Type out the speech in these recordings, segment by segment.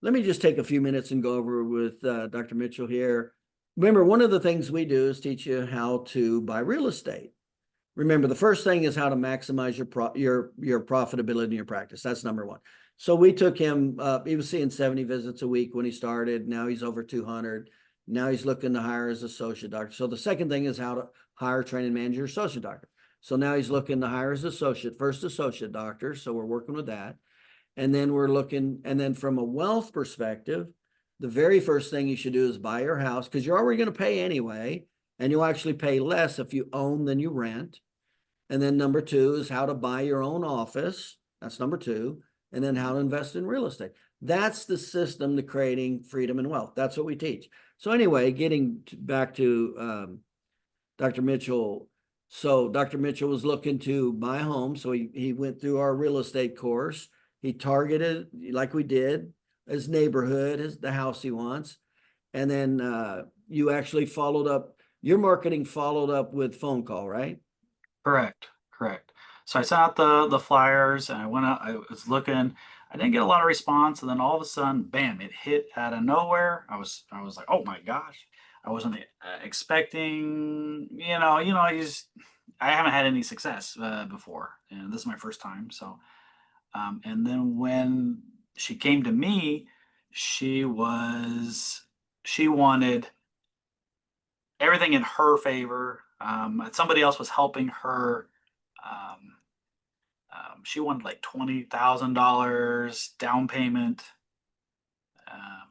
let me just take a few minutes and go over with Dr. Mitchell here. Remember, one of the things we do is teach you how to buy real estate. Remember, the first thing is how to maximize your profitability in your practice. That's number one. So we took him, he was seeing 70 visits a week when he started. Now he's over 200. Now he's looking to hire as associate doctor. So the second thing is how to hire, train, and manage your associate doctor. So now he's looking to hire as first associate doctor. So we're working with that. And then we're looking, and then from a wealth perspective, the very first thing you should do is buy your house, because you're already going to pay anyway, and you'll actually pay less if you own than you rent. And then number two is how to buy your own office. That's number two. And then how to invest in real estate. That's the system to creating freedom and wealth. That's what we teach. So anyway, back to Dr. Mitchell. So Dr. Mitchell was looking to buy a home. So he went through our real estate course. He targeted, like we did, his neighborhood, the house he wants. And then you actually followed up, your marketing followed up with phone call, right? Correct. So I sent out the flyers and I went out, I was looking, I didn't get a lot of response. And then all of a sudden, bam, it hit out of nowhere. I was like, oh my gosh, I wasn't expecting, I haven't had any success before. And this is my first time. So, and then when she came to me, she wanted everything in her favor. Somebody else was helping her. She wanted like $20,000 down payment,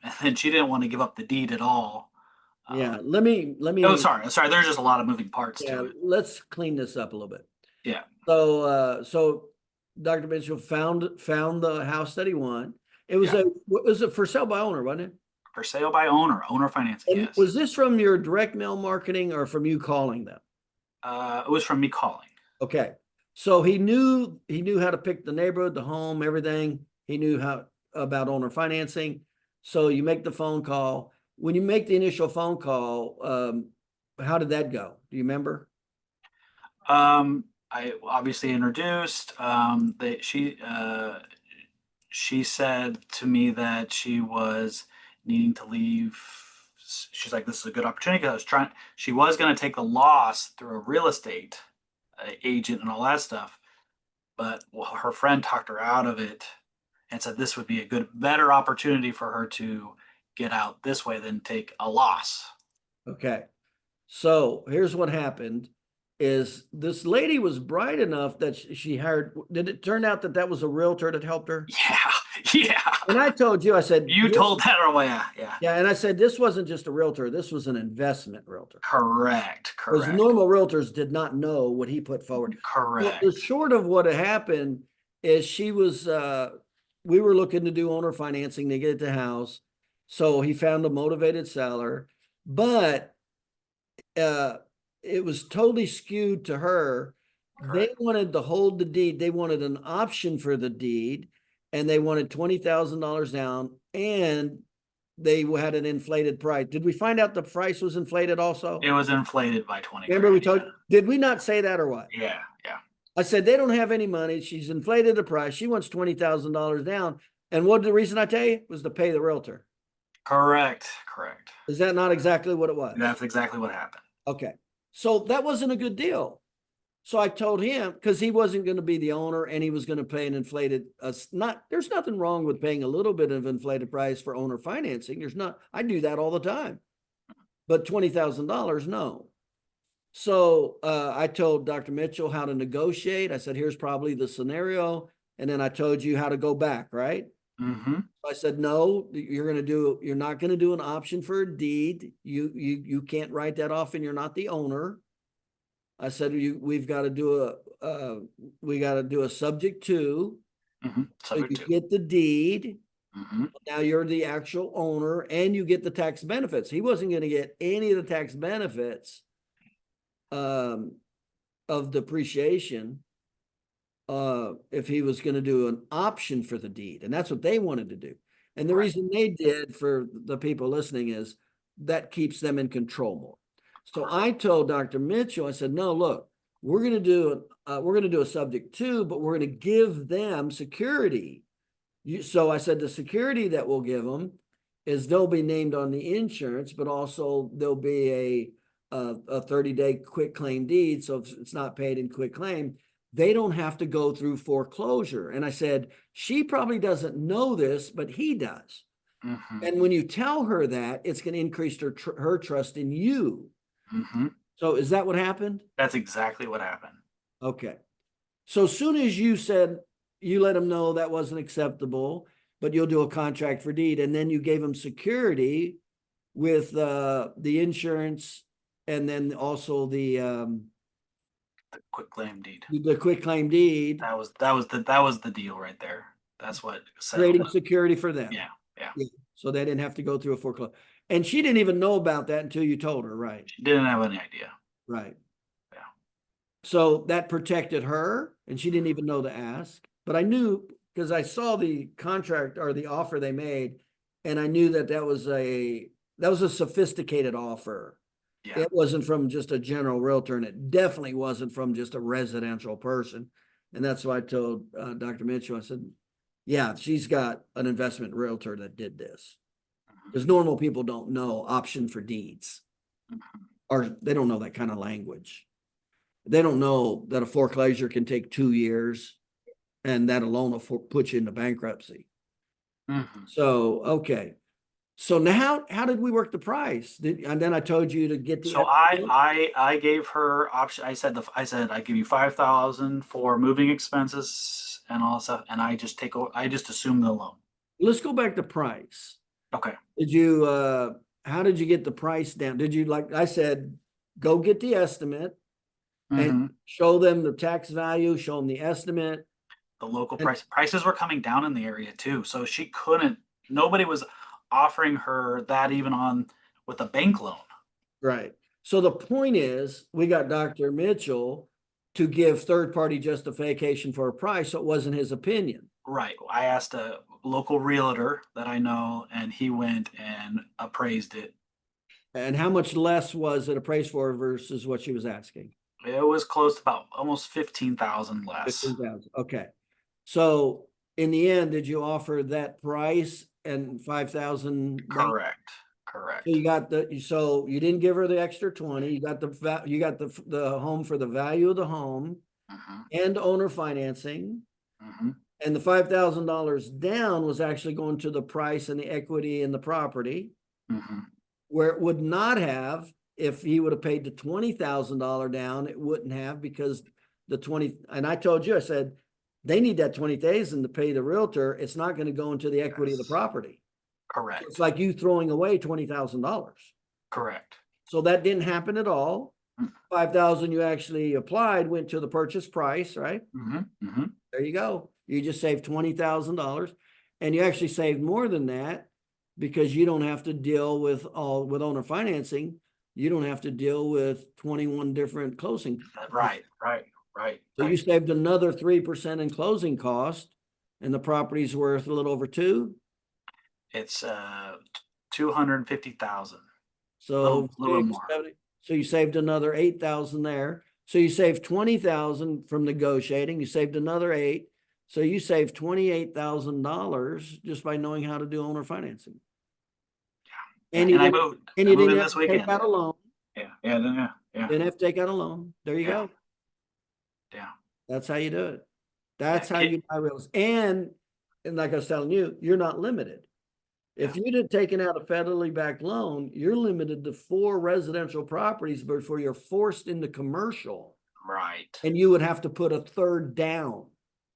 and then she didn't want to give up the deed at all. Yeah, let me. Oh, sorry. There's just a lot of moving parts to it. Let's clean this up a little bit. Yeah. So Dr. Mitchell found the house that he wanted. It was was it for sale by owner, wasn't it? For sale by owner financing. And yes. Was this from your direct mail marketing or from you calling them? It was from me calling. Okay. So he knew how to pick the neighborhood, the home, everything. He knew how about owner financing. So you make the phone call. When you make the initial phone call, how did that go? Do you remember? I obviously introduced. She said to me that she was needing to leave. She's like, this is a good opportunity. She was going to take the loss through a real estate agent and all that stuff, but her friend talked her out of it and said this would be a better opportunity for her to get out this way than take a loss. Okay. So here's what happened is this lady was bright enough that she hired. Did it turn out that was a realtor that helped her? Yeah. And I told you, I said, you told that away. Yeah. Yeah. And I said, this wasn't just a realtor. This was an investment realtor. Correct. Because normal realtors did not know what he put forward. Correct. Well, the short of what had happened is we were looking to do owner financing to get the house. So he found a motivated seller, but it was totally skewed to her. Correct. They wanted to hold the deed. They wanted an option for the deed, and they wanted $20,000 down, and they had an inflated price. Did we find out the price was inflated also? It was inflated by 20. Remember we told, did we not say that or what? Yeah. I said, they don't have any money. She's inflated the price. She wants $20,000 down. And what the reason I tell you was to pay the realtor. Correct. Is that not exactly what it was? That's exactly what happened. Okay. So that wasn't a good deal. So I told him, because he wasn't going to be the owner and he was going to pay an inflated, there's nothing wrong with paying a little bit of inflated price for owner financing. I do that all the time. But $20,000, no. So I told Dr. Mitchell how to negotiate. I said, here's probably the scenario. And then I told you how to go back, right? Mm-hmm. I said, no, you're not going to do an option for a deed. You can't write that off and you're not the owner. I said, we've got to do a subject to. Mm-hmm. So you get the deed. Mm-hmm. Now you're the actual owner and you get the tax benefits. He wasn't going to get any of the tax benefits of depreciation if he was going to do an option for the deed. And that's what they wanted to do. And the reason they did, for the people listening, is that keeps them in control more. So I told Dr. Mitchell, I said, no, look, we're going to do a subject to, but we're going to give them security So I said, the security that we'll give them is they'll be named on the insurance, but also there'll be a 30-day quick claim deed. So if it's not paid in quick claim, they don't have to go through foreclosure. And I said, she probably doesn't know this, but he does. Mm-hmm. And when you tell her that, it's going to increase her trust in you. Mm-hmm. So is that what happened? That's exactly what happened. Okay. So as soon as you said, you let them know that wasn't acceptable, but you'll do a contract for deed, and then you gave them security with the insurance, and then also The quick claim deed. the quick claim deed, That was the deal right there. That's what settled creating it. security for them. Yeah. Yeah. So they didn't have to go through a foreclosure. And she didn't even know about that until you told her, right? She didn't have any idea. Right. Yeah. So that protected her, and she didn't even know to ask. But I knew, because I saw the contract or the offer they made, and I knew that was a sophisticated offer. Yeah. It wasn't from just a general realtor, and it definitely wasn't from just a residential person. And that's why I told Dr. Mitchell, I said, yeah, she's got an investment realtor that did this. Because normal people don't know option for deeds, or they don't know that kind of language. They don't know that a foreclosure can take 2 years, and that alone will put you into bankruptcy. Mm-hmm. So, okay. So now, how did we work the price? And then I told you to get the. So I gave her option. I said I give you 5,000 for moving expenses and all that stuff, and I just assume the loan. Let's go back to price. Okay. How did you get the price down? Did you, like I said, go get the estimate and show them the tax value, show them the estimate? The local prices were coming down in the area too, so nobody was offering her that even on with a bank loan. Right. So the point is, we got Dr. Mitchell to give third-party justification for a price, so it wasn't his opinion. Right. I asked a local realtor that I know, and he went and appraised it. And how much less was it appraised for versus what she was asking? It was close to about almost 15,000 less. 15,000. Okay. So in the end, did you offer that price and 5,000? Correct. So you didn't give her the extra 20. You got the home for the value of the home and owner financing. And the $5,000 down was actually going to the price and the equity in the property, where it would not have, if he would have paid the $20,000 down, it wouldn't have, because the 20, and I told you, I said, they need that 20,000 to pay the realtor. It's not going to go into the equity of the property. Correct. It's like you throwing away $20,000. Correct. So that didn't happen at all. 5,000 you actually applied went to the purchase price, right? There you go. You just saved $20,000, and you actually saved more than that, because you don't have to deal with owner financing. You don't have to deal with 21 different closing. Right. So you saved another 3% in closing cost, and the property's worth a little over 2. It's 250,000. So a little more. So you saved another 8,000 there. So you saved 20,000 from negotiating. You saved another 8. So you saved $28,000 just by knowing how to do owner financing. Yeah. And I moved. And you didn't have to take out a loan. Yeah. Didn't have to take out a loan. There you go. Yeah. That's how you do it. That's how you buy real estate. And like I was telling you, you're not limited. If you'd have taken out a federally backed loan, you're limited to 4 residential properties before you're forced into commercial. Right. And you would have to put a third down.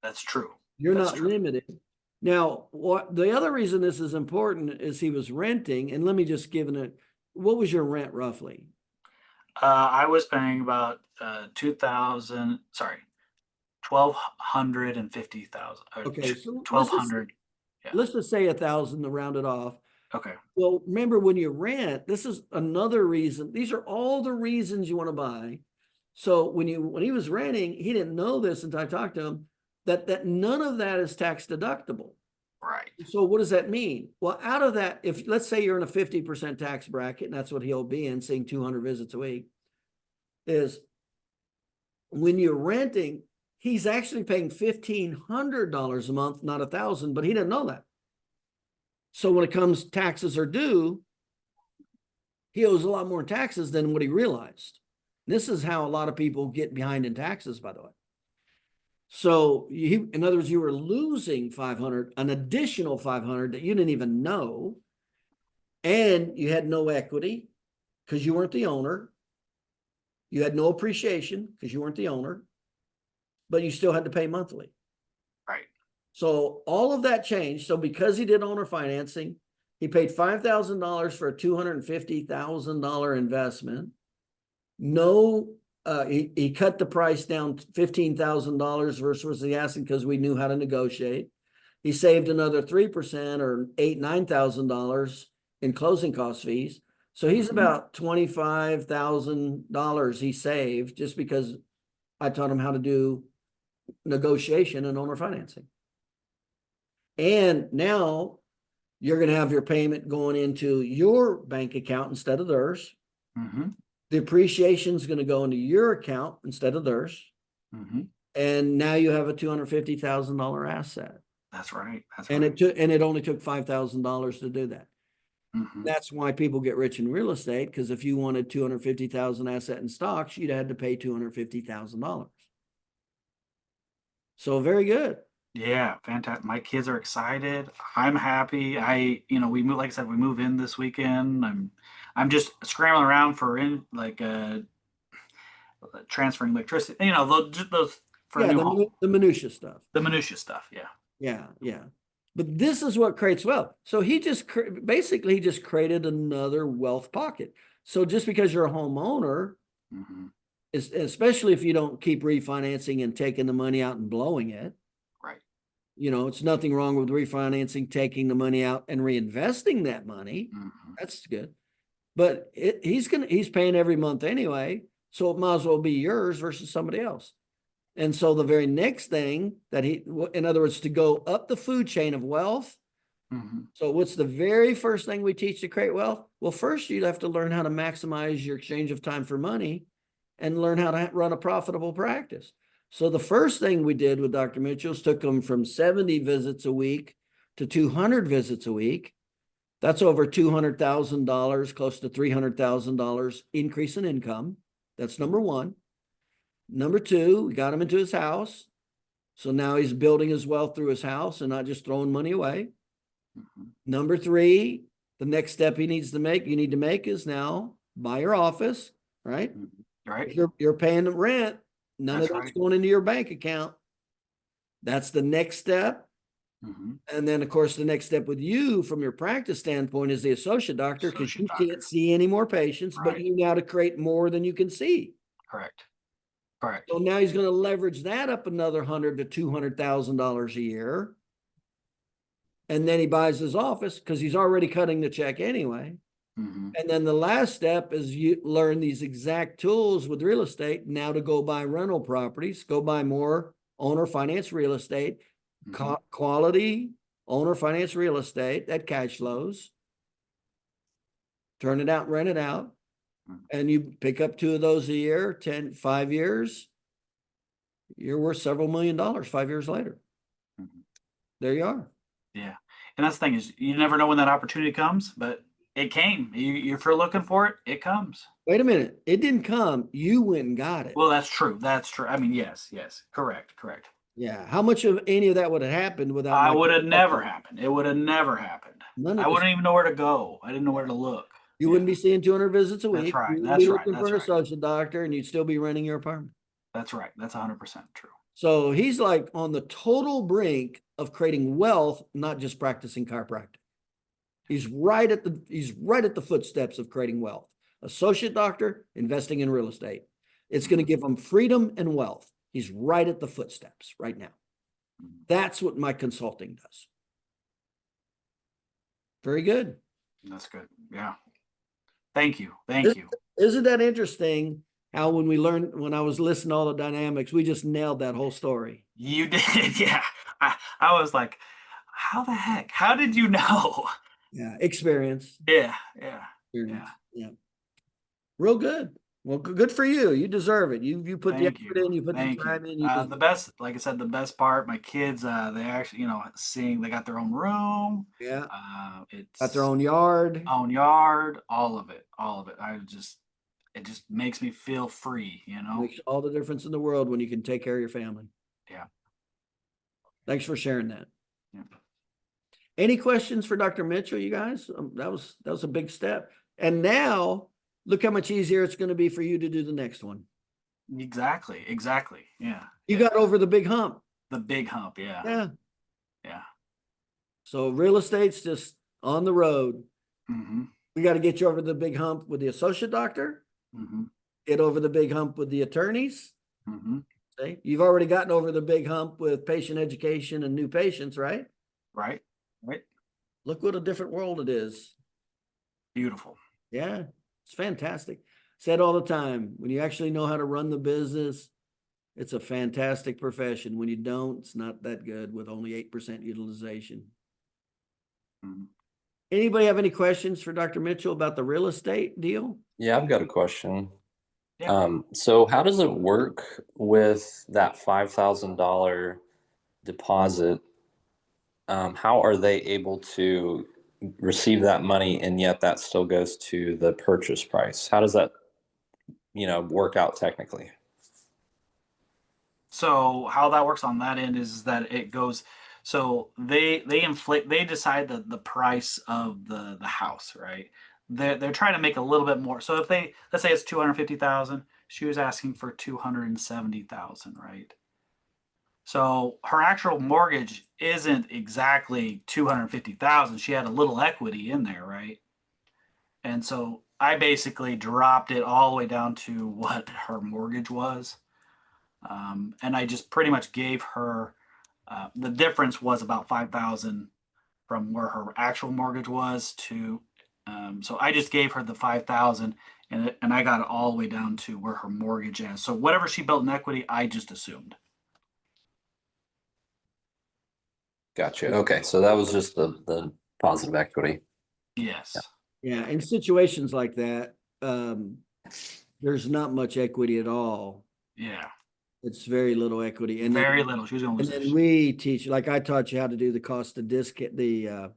That's true. You're not limited. Now, the other reason this is important is he was renting, and let me just give it. What was your rent roughly? I was paying about 1,250,000. Okay, so 1,200. Let's just say 1,000 to round it off. Okay. Well, remember, when you rent, this is another reason. These are all the reasons you want to buy. So when he was renting, he didn't know this until I talked to him, that none of that is tax deductible. Right. So what does that mean? Well, out of that, if let's say you're in a 50% tax bracket, and that's what he'll be in, seeing 200 visits a week, is when you're renting, he's actually paying $1,500 a month, not $1,000, but he didn't know that. So when it comes taxes are due, he owes a lot more in taxes than what he realized. This is how a lot of people get behind in taxes, by the way. So in other words, you were losing 500, an additional 500 that you didn't even know. And you had no equity because you weren't the owner. You had no appreciation because you weren't the owner, but you still had to pay monthly. Right. So all of that changed. So because he did owner financing, he paid $5,000 for a $250,000 investment. No, he cut the price down $15,000 versus what he asking because we knew how to negotiate. He saved another 3% or $9,000 in closing cost fees. So he's about $25,000 he saved just because I taught him how to do negotiation and owner financing. And now you're going to have your payment going into your bank account instead of theirs. Mm-hmm. The appreciation is going to go into your account instead of theirs. Mm-hmm. And now you have a $250,000 asset. That's right. That's and right. it only took $5,000 to do that. Mm-hmm. That's why people get rich in real estate, because if you wanted 250,000 asset in stocks, you'd had to pay $250,000. So very good. Yeah, fantastic. My kids are excited. I'm happy. We move, like I said, we move in this weekend. I'm just scrambling around for transferring electricity, those for a Yeah, new home. the minutia stuff. The minutia stuff, yeah. Yeah, yeah. But this is what creates wealth. So he just basically just created another wealth pocket. So just because you're a homeowner, Mm-hmm. especially if you don't keep refinancing and taking the money out and blowing it, Right. it's nothing wrong with refinancing, taking the money out and reinvesting that money. Mm-hmm. That's good. But he's paying every month anyway, so it might as well be yours versus somebody else. And so the very next thing in other words, to go up the food chain of wealth. Mm-hmm. So what's the very first thing we teach to create wealth? Well, first you'd have to learn how to maximize your exchange of time for money and learn how to run a profitable practice. So the first thing we did with Dr. Mitchell's took him from 70 visits a week to 200 visits a week. That's over $200,000, close to $300,000 increase in income. That's number one. Number two, we got him into his house. So now he's building his wealth through his house and not just throwing money away. Mm-hmm. Number three, the next step you need to make is now buy your office, right? Mm-hmm. Right. If you're paying the rent, none of that's going into your bank account. That's the next step. Mm-hmm. And then, of course, the next step with you from your practice standpoint is the associate doctor, because you can't see any more patients, but you now to create more than you can see. Correct. So now he's going to leverage that up another $100,000 to $200,000 a year. And then he buys his office because he's already cutting the check anyway. Mm-hmm. And then the last step is you learn these exact tools with real estate now to go buy rental properties, go buy more owner finance real estate, Mm-hmm. quality owner finance real estate that cash flows, turn it out, rent it out. Mm-hmm. And you pick up 2 of those a year, 5 years, you're worth several $1 million 5 years later. Mm-hmm. There you are. Yeah. And that's the thing is you never know when that opportunity comes, but it came. If you're looking for it, it comes. Wait a minute. It didn't come. You went and got it. Well, that's true. That's true. I mean, yes. Correct. Yeah. How much of any of that would have happened without? I would have never happened. It would have never happened. I wouldn't even know where to go. I didn't know where to look. You wouldn't be seeing 200 visits a week. That's right. You wouldn't be looking for an associate doctor, and you'd still be renting your apartment. That's right. That's 100% true. So he's like on the total brink of creating wealth, not just practicing chiropractic. He's right at the footsteps of creating wealth. Associate doctor, investing in real estate. It's going to give him freedom and wealth. He's right at the footsteps right now. That's what my consulting does. Very good. That's good. Yeah. Thank you. Isn't that interesting how when I was listening to all the dynamics, we just nailed that whole story. You did. Yeah. I was like, how the heck? How did you know? Yeah. Experience. Yeah. Real good. Well, good for you. You deserve it. You put the Thank you. effort in, you put the Thank you. time in, you deserve The it. best, like I said, the best part, my kids, they actually, seeing they got their own room. Yeah. Got their It's own yard. own yard, all of it, all of it. It just makes me feel free. Makes all the difference in the world when you can take care of your family. Yeah. Thanks for sharing that. Yeah. Any questions for Dr. Mitchell, you guys? That was a big step. And now look how much easier it's going to be for you to do the next one. Exactly. Exactly. Yeah. You Yeah. got over the big hump. The big hump. Yeah. Yeah. Yeah. So real estate's just on the road. Mm-hmm. We got to get you over the big hump with the associate doctor, Mm-hmm. get over the big hump with the attorneys. Mm-hmm. See, you've already gotten over the big hump with patient education and new patients, right? Right. Right. Look what a different world it is. Beautiful. Yeah, it's fantastic. Said all the time, when you actually know how to run the business, it's a fantastic profession. When you don't, it's not that good with only 8% utilization. Mm-hmm. Anybody have any questions for Dr. Mitchell about the real estate deal? Yeah, I've got a question. Yeah. So how does it work with that $5,000 deposit? How are they able to receive that money and yet that still goes to the purchase price? How does that, work out technically? So how that works on that end is that it goes. So they decide the price of the house, right? They're trying to make a little bit more. So if they, let's say it's 250,000, she was asking for 270,000, right? So her actual mortgage isn't exactly 250,000. She had a little equity in there, right? And so I basically dropped it all the way down to what her mortgage was. And I just pretty much gave her the difference was about 5,000 from where her actual mortgage was to. So I just gave her the 5,000, and I got it all the way down to where her mortgage is. So whatever she built in equity, I just assumed. Gotcha. Okay, so that was just the positive equity. Yes. Yeah, in situations like that, there's not much equity at all. Yeah. It's very little equity. Very little. She was gonna And lose then this. we teach, like I taught you how to do the cost of discount, the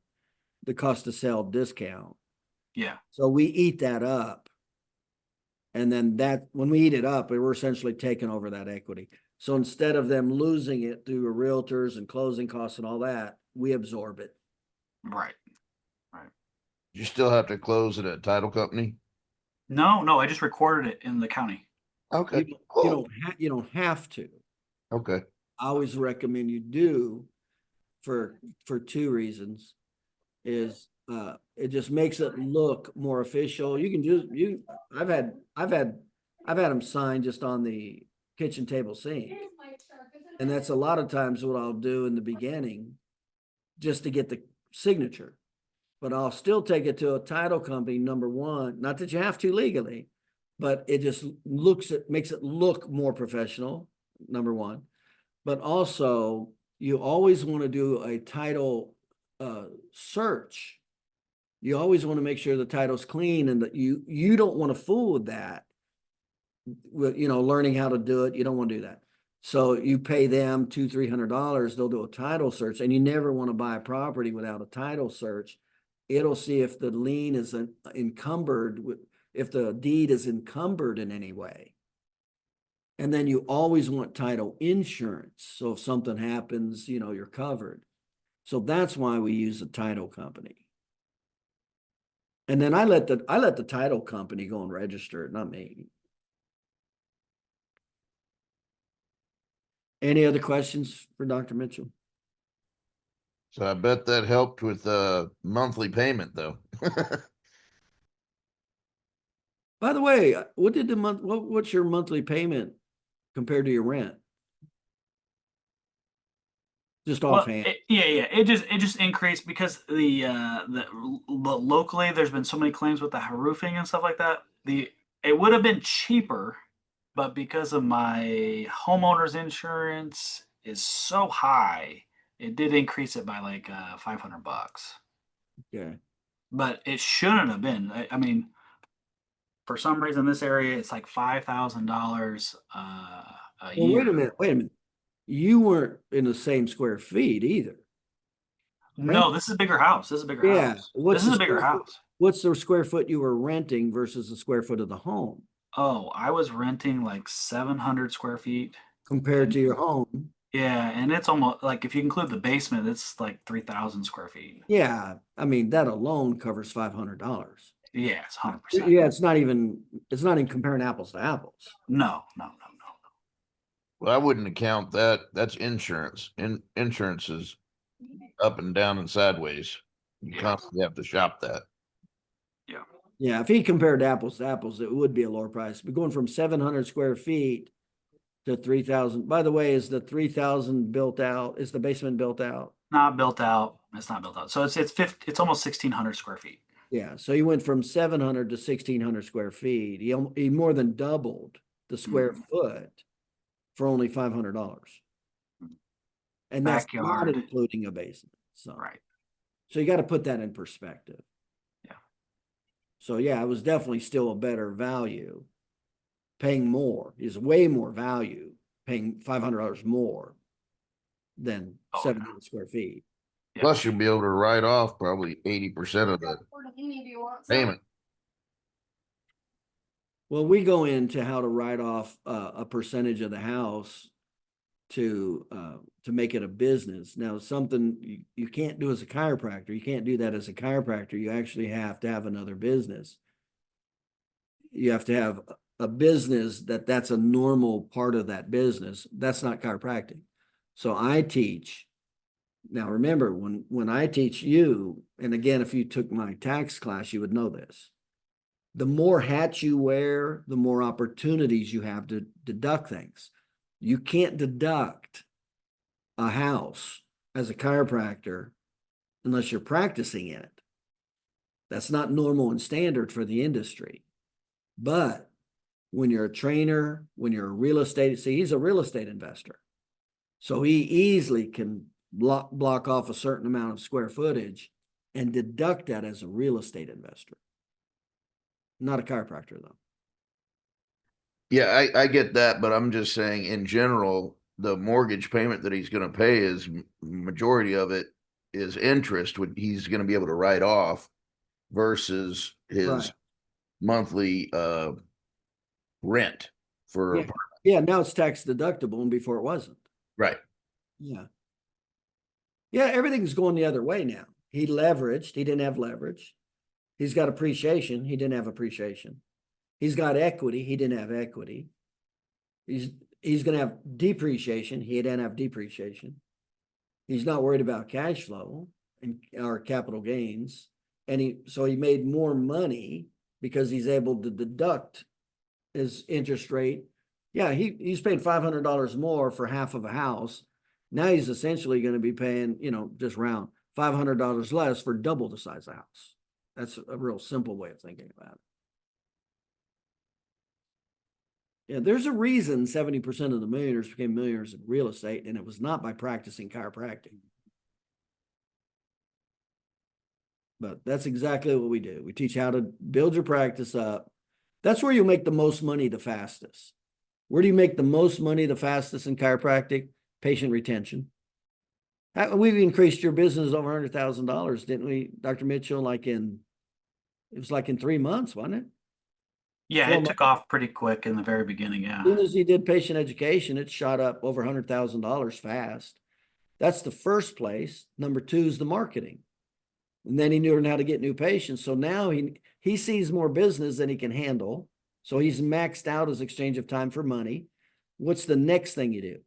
cost to sell discount. Yeah. So we eat that up. And then when we eat it up, we're essentially taking over that equity. So instead of them losing it through realtors and closing costs and all that, we absorb it. Right. Right. You still have to close it at title company. No, no, I just recorded it in the county. Okay. You Cool. you don't have to. Okay. I always recommend you do for two reasons. Is it just makes it look more official. You can just I've had them sign just on the kitchen table sink. And that's a lot of times what I'll do in the beginning just to get the signature. But I'll still take it to a title company, number one, not that you have to legally, but it just makes it look more professional, number one. But also you always want to do a title search. You always want to make sure the title's clean and that you don't want to fool with that. With learning how to do it, you don't want to do that. So you pay them $200-300, they'll do a title search, and you never want to buy a property without a title search. It'll see if the lien is encumbered with, if the deed is encumbered in any way. And then you always want title insurance. So if something happens, you're covered. So that's why we use a title company. And then I let the title company go and register it, not me. Any other questions for Dr. Mitchell? So I bet that helped with monthly payment though. By the way, what's your monthly payment compared to your rent? Just Well, offhand. yeah. It just increased because locally there's been so many claims with the roofing and stuff like that. It would have been cheaper, but because of my homeowner's insurance is so high, it did increase it by like $500. Yeah. But it shouldn't have been. I mean, for some reason, this area, it's like $5,000 a Well, year. wait a minute. You weren't in the same square feet either. No, this is a bigger house. This is a bigger Yeah. house. What's This is the a bigger square foot? house. What's the square foot you were renting versus the square foot of the home Oh, I was renting like 700 square feet. compared to your home? Yeah, and it's almost like if you include the basement, it's like 3,000 square feet. Yeah, I mean, that alone covers $500. Yeah, it's 100%. Yeah, it's not even comparing apples to apples. No. Well, I wouldn't account that. That's insurance. Insurance is up and down and sideways. You Yeah. constantly have to shop that. Yeah. Yeah, if he compared apples to apples, it would be a lower price. But going from 700 square feet to 3,000. By the way, is the 3,000 built out? Is the basement built out? Not built out. It's not built out. So it's almost 1,600 square feet. Yeah, so he went from 700 to 1,600 square feet. He more than doubled the square foot for only $500. And that's not Backyard. including a basement. So, Right. so you got to put that in perspective. Yeah. So yeah, it was definitely still a better value. Paying more is way more value, paying $500 more than 700 square feet. Yeah. Plus, you'll be able to write off probably 80% of the payment. Well, we go into how to write off a percentage of the house to make it a business. Now, something you can't do as a chiropractor. You can't do that as a chiropractor. You actually have to have another business. You have to have a business that's a normal part of that business. That's not chiropractic. So I teach. Now, remember, when I teach you, and again, if you took my tax class, you would know this. The more hats you wear, the more opportunities you have to deduct things. You can't deduct a house as a chiropractor unless you're practicing in it. That's not normal and standard for the industry. But when you're a trainer, when you're a real estate, see, he's a real estate investor. So he easily can block off a certain amount of square footage and deduct that as a real estate investor. Not a chiropractor, though. Yeah, I get that, but I'm just saying in general, the mortgage payment that he's going to pay is majority of it is interest, what he's going to be able to write off versus his Right. monthly rent for Yeah. Yeah, now it's tax deductible, and before it wasn't. right. Yeah. Yeah, everything's going the other way now. He leveraged, he didn't have leverage. He's got appreciation, he didn't have appreciation. He's got equity, he didn't have equity. He's going to have depreciation, he didn't have depreciation. He's not worried about cash flow or capital gains. And so he made more money because he's able to deduct his interest rate. Yeah, he's paying $500 more for half of a house. Now he's essentially going to be paying, just round $500 less for double the size of the house. That's a real simple way of thinking about it. Yeah, there's a reason 70% of the millionaires became millionaires in real estate, and it was not by practicing chiropractic. But that's exactly what we do. We teach how to build your practice up. That's where you make the most money the fastest. Where do you make the most money the fastest in chiropractic? Patient retention. We've increased your business over $100,000, didn't we, Dr. Mitchell? It was like in 3 months, wasn't it? Yeah, it took off pretty quick in the very beginning. Yeah. As soon as he did patient education, it shot up over $100,000 fast. That's the first place. Number 2 is the marketing. And then he learned how to get new patients. So now he sees more business than he can handle. So he's maxed out his exchange of time for money. What's the next thing you do?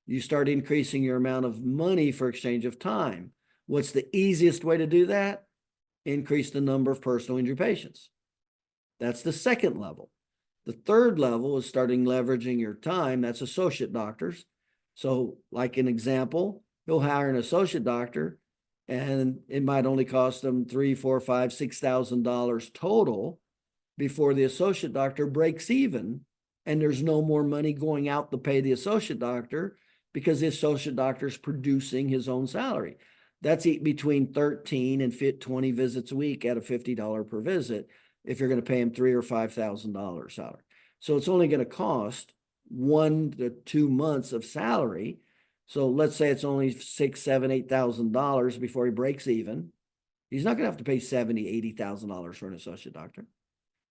You start increasing your amount of money for exchange of time. What's the easiest way to do that? Increase the number of personal injury patients. That's the second level. The third level is starting leveraging your time. That's associate doctors. So like an example, he'll hire an associate doctor and it might only cost them $3,000, $4,000, $5,000, $6,000 total before the associate doctor breaks even. And there's no more money going out to pay the associate doctor because the associate doctor is producing his own salary. That's between 13 and 20 visits a week at a $50 per visit. if you're going to pay him $3,000 or $5,000 salary. So it's only going to cost 1 to 2 months of salary. So let's say it's only $6,000, $7,000, $8,000 before he breaks even. He's not going to have to pay $70,000, $80,000 for an associate doctor.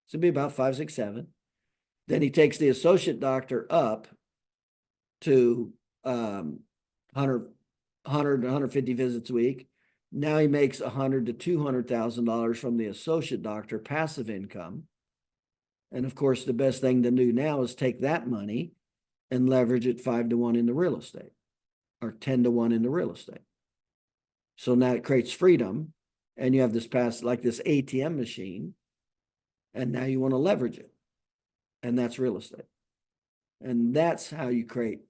It's going to be about 5, 6, 7. Then he takes the associate doctor up to 100 to 150 visits a week. Now he makes $100,000 to $200,000 from the associate doctor passive income. And of course, the best thing to do now is take that money and leverage it 5 to 1 into real estate, or 10 to 1 into real estate. So now it creates freedom, and you have this like this ATM machine, and now you want to leverage it. And that's real estate. And that's how you create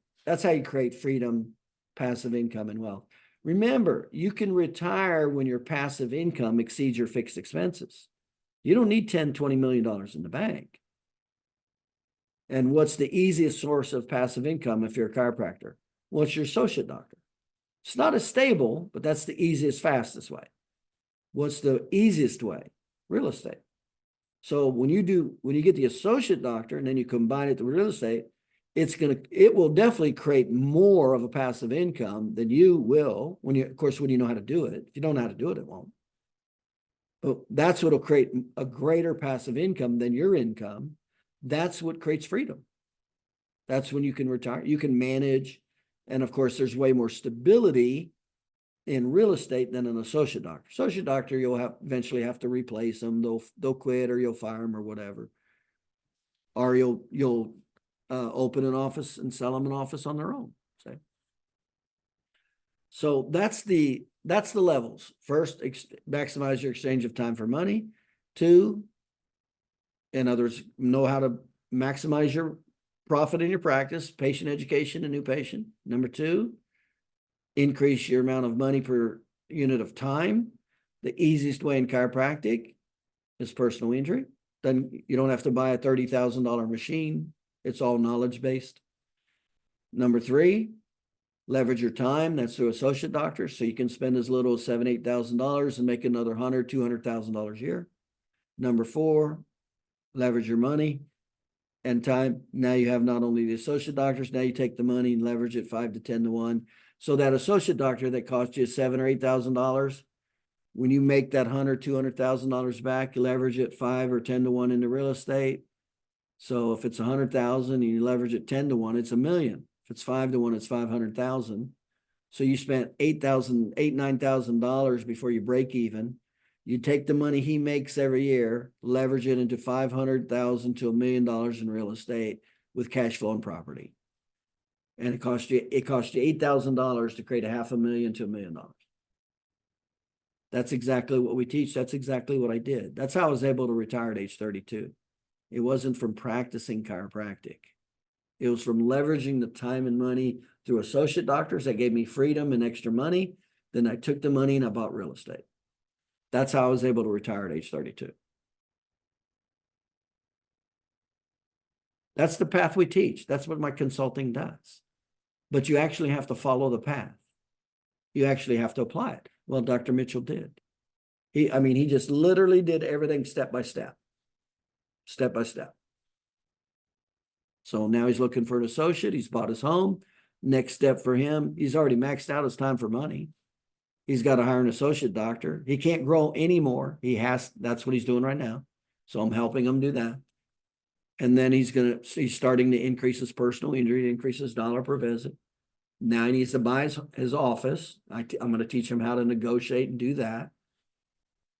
freedom, passive income, and wealth. Remember, you can retire when your passive income exceeds your fixed expenses. You don't need $10, $20 million in the bank. And what's the easiest source of passive income if you're a chiropractor? Well, it's your associate doctor. It's not as stable, but that's the easiest, fastest way. What's the easiest way? Real estate. So when you get the associate doctor and then you combine it with real estate, it will definitely create more of a passive income than you will when you know how to do it. If you don't know how to do it, it won't. But that's what'll create a greater passive income than your income. That's what creates freedom. That's when you can retire. You can manage. And of course, there's way more stability in real estate than an associate doctor. Associate doctor, you'll eventually have to replace them. They'll quit, or you'll fire them, or whatever. Or you'll open an office and sell them an office on their own. Say. So that's the levels. First, maximize your exchange of time for money. 2, in other words, know how to maximize your profit in your practice, patient education, and new patient. Number 2, increase your amount of money per unit of time. The easiest way in chiropractic is personal injury. Then you don't have to buy a $30,000 machine. It's all knowledge-based. Number 3, leverage your time. That's through associate doctors. So you can spend as little as $7,000, $8,000 and make another $100,000, $200,000 a year. Number 4, leverage your money and time. Now you have not only the associate doctors, now you take the money and leverage it 5 to 10 to 1. So that associate doctor that cost you $7,000 or $8,000, when you make that $100,000, $200,000 back, you leverage it 5 or 10 to 1 into real estate. So if it's 100,000 and you leverage it 10 to 1, it's $1 million. If it's 5 to 1, it's 500,000. So you spent $8,000, $9,000 before you break even. You take the money he makes every year, leverage it into $500,000 to $1 million in real estate with cash flow and property. And it cost you $8,000 to create $500,000 to $1 million. That's exactly what we teach. That's exactly what I did. That's how I was able to retire at age 32. It wasn't from practicing chiropractic. It was from leveraging the time and money through associate doctors that gave me freedom and extra money. Then I took the money and I bought real estate. That's how I was able to retire at age 32. That's the path we teach. That's what my consulting does. But you actually have to follow the path. You actually have to apply it. Well, Dr. Mitchell did. He just literally did everything step by step. Step by step. So now he's looking for an associate. He's bought his home. Next step for him, he's already maxed out his time for money. He's got to hire an associate doctor. He can't grow anymore. That's what he's doing right now. So I'm helping him do that. And then he's starting to increase his personal injury, increase his dollar per visit. Now he needs to buy his office. I'm going to teach him how to negotiate and do that.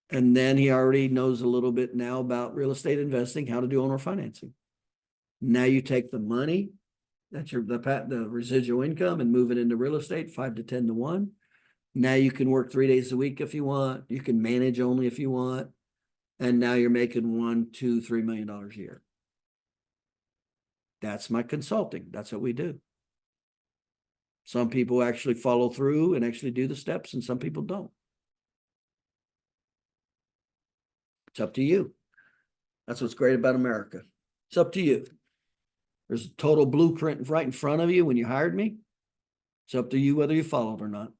And then he already knows a little bit now about real estate investing, how to do owner financing. Now you take the money, that's the residual income, and move it into real estate, 5 to 10 to 1. Now you can work 3 days a week if you want. You can manage only if you want. And now you're making $1, $2, $3 million a year. That's my consulting. That's what we do. Some people actually follow through and actually do the steps, and some people don't. It's up to you. That's what's great about America. It's up to you. There's a total blueprint right in front of you when you hired me. It's up to you whether you follow it or not.